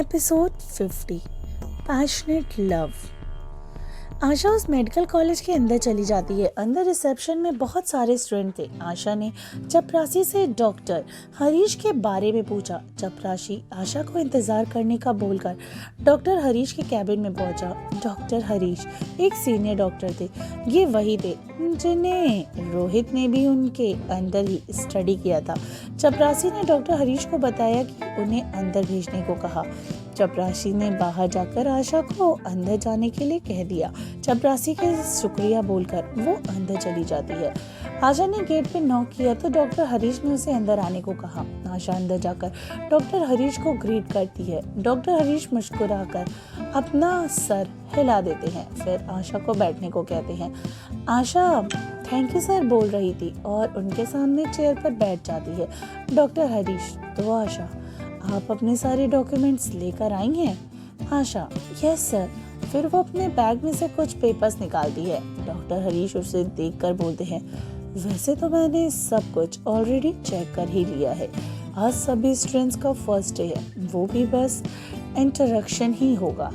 Episode 50 passionate love. आशा उस medical college के अंदर चली जाती है। अंदर रिसेप्शन में बहुत सारे स्टूडेंट थे। आशा ने चपरासी से डॉक्टर हरीश के बारे में पूछा। चपरासी आशा को इंतजार करने का बोलकर डॉक्टर हरीश के कैबिन में पहुंचा। डॉक्टर हरीश एक सीनियर डॉक्टर थे। ये वही थे जिन्हें रोहित ने भी उनके अंदर ही स्टडी किया था। चपरासी ने डॉक्टर हरीश को बताया कि उन्हें अंदर भेजने को कहा। चपरासी ने बाहर जाकर आशा को अंदर जाने के लिए कह दिया। चपरासी के शुक्रिया बोलकर वो अंदर चली जाती है। आशा ने गेट पे नॉक किया तो डॉक्टर हरीश ने उसे अंदर आने को कहा। आशा अंदर जाकर डॉक्टर हरीश को ग्रीट करती है। डॉक्टर हरीश मुस्कुराकर अपना सर हिला देते हैं, फिर आशा को बैठने को कहते हैं। आशा थैंक यू सर बोल रही थी और उनके सामने चेयर पर बैठ जाती है। डॉक्टर हरीश तो आशा आप अपने सारे डॉक्यूमेंट्स लेकर आई हैं? आशा यस सर। फिर वो अपने बैग में से कुछ पेपर्स निकालती है। डॉक्टर हरीश उसे देखकर बोलते हैं वैसे तो मैंने सब कुछ ऑलरेडी चेक कर ही लिया है। आज सभी स्टूडेंट्स का फर्स्ट डे है, वो भी बस इंट्रोडक्शन ही होगा।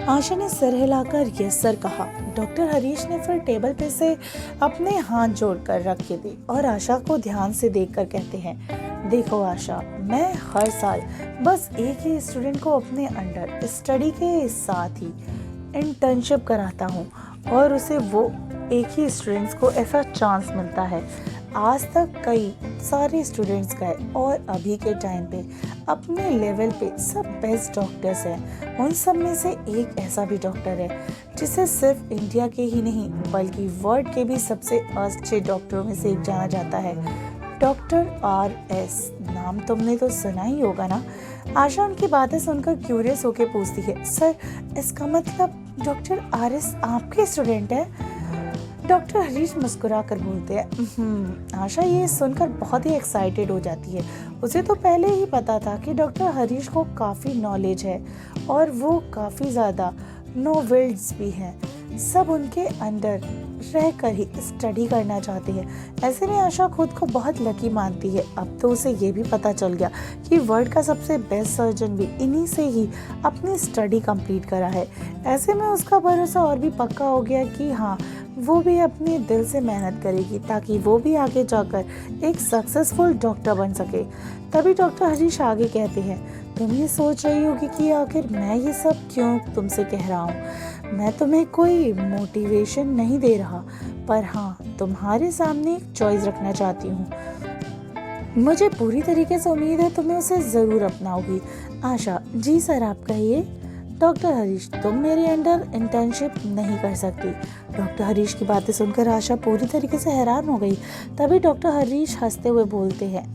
आशा ने सिर हिलाकर यस सर कहा। डॉक्टर हरीश ने फिर टेबल पे से अपने हाथ जोड़कर रख के दी और आशा को ध्यान से देखकर कहते हैं देखो आशा, मैं हर साल बस एक ही स्टूडेंट को अपने अंडर स्टडी के साथ ही इंटर्नशिप कराता हूँ और उसे वो एक ही स्टूडेंट्स को ऐसा चांस मिलता है। आज तक कई सारे स्टूडेंट्स गए और अभी के टाइम पे अपने लेवल पे सब बेस्ट डॉक्टर्स हैं। उन सब में से एक ऐसा भी डॉक्टर है जिसे सिर्फ इंडिया के ही नहीं बल्कि वर्ल्ड के भी सबसे अच्छे डॉक्टरों में से एक जाना जाता है, डॉक्टर RS। नाम तुमने तो सुना ही होगा ना? आशा उनकी बातें सुनकर क्यूरियस होकर पूछती है सर इसका मतलब डॉक्टर RS आपके स्टूडेंट है? डॉक्टर हरीश मुस्कुरा कर बोलते हैं आशा ये सुनकर बहुत ही एक्साइटेड हो जाती है। उसे तो पहले ही पता था कि डॉक्टर हरीश को काफ़ी नॉलेज है और वो काफ़ी ज़्यादा नॉवेल्स भी हैं। सब उनके अंदर रहकर ही स्टडी करना चाहती है। ऐसे में आशा खुद को बहुत लकी मानती है। अब तो उसे ये भी पता चल गया कि वर्ल्ड का सबसे बेस्ट सर्जन भी इन्हीं से ही अपनी स्टडी कंप्लीट करा है। ऐसे में उसका भरोसा और भी पक्का हो गया कि हाँ वो भी अपने दिल से मेहनत करेगी ताकि वो भी आगे जाकर एक सक्सेसफुल डॉक्टर बन सके। तभी डॉक्टर हरीश आगे कहते हैं तुम ये सोच रही होगी कि आखिर मैं ये सब क्यों तुमसे कह रहा हूँ। मैं तुम्हें कोई मोटिवेशन नहीं दे रहा, पर हाँ तुम्हारे सामने एक चॉइस रखना चाहती हूँ। मुझे पूरी तरीके से उम्मीद है तुम्हें उसे ज़रूर अपनाओगी। आशा जी सर आप कहिए। डॉक्टर हरीश तुम मेरे अंडर इंटर्नशिप नहीं कर सकती। डॉक्टर हरीश की बातें सुनकर आशा पूरी तरीके से हैरान हो गई। तभी डॉक्टर हरीश हंसते हुए बोलते हैं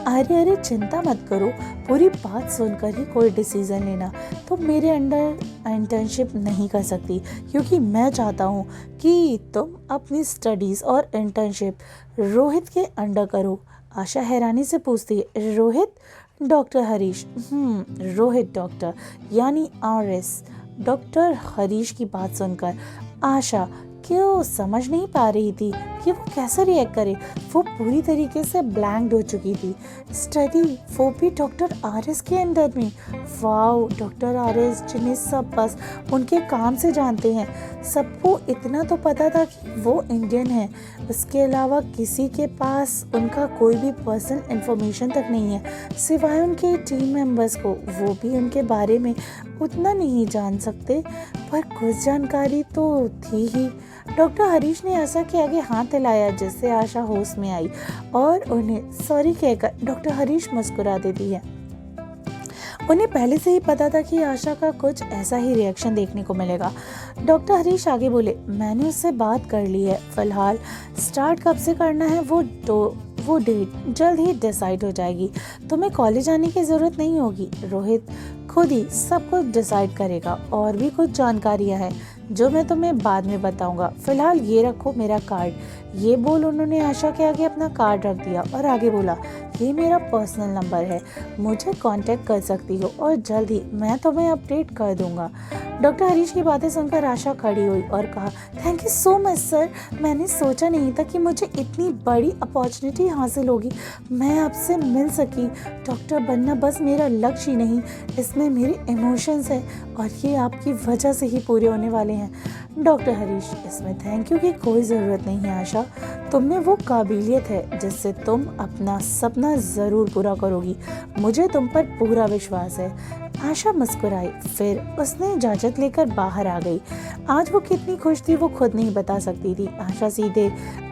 अरे चिंता मत करो, पूरी बात सुनकर ही कोई डिसीजन लेना। तुम मेरे अंडर इंटर्नशिप नहीं कर सकती क्योंकि मैं चाहता हूँ कि तुम अपनी स्टडीज़ और इंटर्नशिप रोहित के अंडर करो। आशा हैरानी से पूछती है रोहित? डॉक्टर हरीश रोहित डॉक्टर यानी RS। डॉक्टर हरीश की बात सुनकर आशा क्यों समझ नहीं पा रही थी कि वो कैसे रिएक्ट करे। वो पूरी तरीके से ब्लैंक्ड हो चुकी थी। स्टडी वो भी डॉक्टर RS के अंदर में। वाओ, डॉक्टर RS जिन्हें सब बस उनके काम से जानते हैं। सबको इतना तो पता था कि वो इंडियन है, उसके अलावा किसी के पास उनका कोई भी पर्सनल इन्फॉर्मेशन तक नहीं है सिवाय उनके टीम मेंबर्स को। वो भी उनके बारे में उतना नहीं जान सकते, पर कुछ जानकारी तो थी ही। डॉक्टर हरीश ने आशा के आगे हाथ हिलाया जिससे आशा होश में आई और उन्हें सॉरी कहकर डॉक्टर हरीश मुस्कुरा देती है। उन्हें पहले से ही पता था कि आशा का कुछ ऐसा ही रिएक्शन देखने को मिलेगा। डॉक्टर हरीश आगे बोले मैंने उससे बात कर ली है, फिलहाल स्टार्ट कब से करना है वो डेट जल्द ही डिसाइड हो जाएगी। तुम्हें कॉलेज आने की ज़रूरत नहीं होगी, रोहित खुद ही सब कुछ डिसाइड करेगा। और भी कुछ जानकारियाँ हैं जो मैं तुम्हें बाद में बताऊंगा, फिलहाल ये रखो मेरा कार्ड। ये बोल उन्होंने आशा के आगे अपना कार्ड रख दिया और आगे बोला ये मेरा पर्सनल नंबर है, मुझे कांटेक्ट कर सकती हो और जल्द ही मैं तुम्हें अपडेट कर दूंगा। डॉक्टर हरीश की बातें सुनकर आशा खड़ी हुई और कहा, thank you so much sir, मैंने सोचा नहीं था कि मुझे इतनी बड़ी अपॉर्चुनिटी हासिल होगी। मैं आपसे मिल सकी। डॉक्टर बनना बस मेरा लक्ष्य ही नहीं, इसमें मेरे इमोशंस हैं और ये आपकी वजह से ही पूरे होने वाले हैं। डॉक्टर हरीश, इसमें थैंक यू की कोई ज़रूरत नहीं है आशा, तुम में वो काबिलियत है जिससे तुम अपना सपना ज़रूर पूरा करोगी, मुझे तुम पर पूरा विश्वास है। आशा मुस्कुराई, फिर उसने इजाज़त लेकर बाहर आ गई। आज वो कितनी खुश थी वो खुद नहीं बता सकती थी। आशा सीधे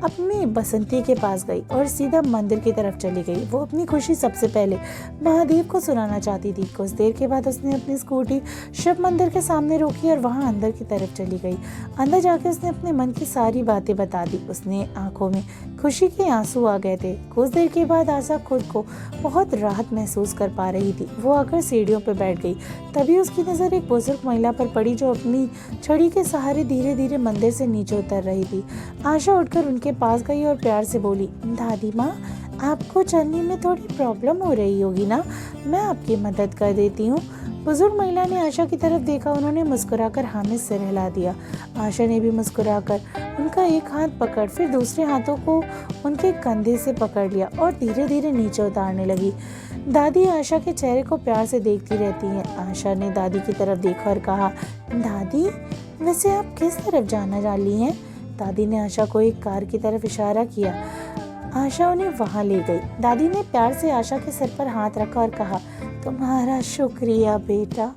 अपने बसंती के पास गई और सीधा मंदिर की तरफ चली गई। वो अपनी खुशी सबसे पहले महादेव को सुनाना चाहती थी। कुछ देर के बाद उसने अपनी स्कूटी शिव मंदिर के सामने रोकी और वहाँ अंदर की तरफ चली गई। अंदर जाके उसने अपने मन की सारी बातें बता दी। उसने आंखों में खुशी के आंसू आ गए थे। कुछ देर के बाद आशा खुद को बहुत राहत महसूस कर पा रही थी। वो आकर सीढ़ियों पर बैठ गई। तभी उसकी नज़र एक बुजुर्ग महिला पर पड़ी जो अपनी छड़ी के सहारे धीरे धीरे मंदिर से नीचे उतर रही थी। आशा उठकर उनके पास गई और प्यार से बोली, दादी माँ, आपको चलने में थोड़ी प्रॉब्लम हो रही होगी ना, मैं आपकी मदद कर देती हूँ। बुजुर्ग महिला ने आशा की तरफ देखा। उन्होंने मुस्कुराकर हाँ में सिर हिला दिया। आशा ने भी मुस्कुराकर उनका एक हाथ पकड़ फिर दूसरे हाथों को उनके कंधे से पकड़ लिया और धीरे धीरे नीचे उतारने लगी। दादी आशा के चेहरे को प्यार से देखती रहती हैं। आशा ने दादी की तरफ देखा और कहा, दादी, वैसे आप किस तरफ जाना वाली हैं? दादी ने आशा को एक कार की तरफ इशारा किया। आशा उन्हें वहां ले गई। दादी ने प्यार से आशा के सिर पर हाथ रखा और कहा, तुम्हारा शुक्रिया बेटा।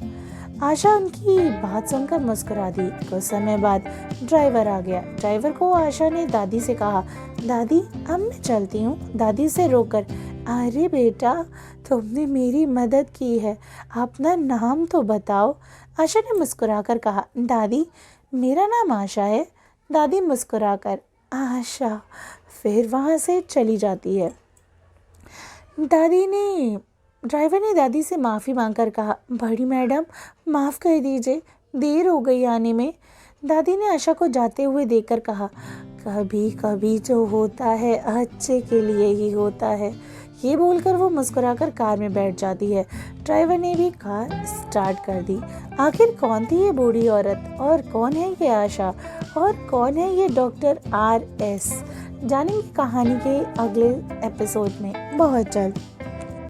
आशा उनकी बात सुनकर मुस्कुरा दी। कुछ समय बाद ड्राइवर आ गया। ड्राइवर को आशा ने दादी से कहा, दादी, अब मैं चलती हूँ। दादी से रोककर, अरे बेटा, तुमने मेरी मदद की है, अपना नाम तो बताओ। आशा ने मुस्कुराकर कहा, दादी, मेरा नाम आशा है। दादी मुस्कुराकर, आशा, फिर वहाँ से चली जाती है। ड्राइवर ने दादी से माफ़ी मांगकर कहा, बड़ी मैडम, माफ़ कर दीजिए, देर हो गई आने में। दादी ने आशा को जाते हुए देखकर कहा, कभी कभी जो होता है अच्छे के लिए ही होता है। ये बोलकर वो मुस्कुराकर कार में बैठ जाती है। ड्राइवर ने भी कार स्टार्ट कर दी। आखिर कौन थी ये बूढ़ी औरत और कौन है ये आशा और कौन है ये डॉक्टर RS? जानेंगे कहानी के अगले एपिसोड में बहुत जल्द।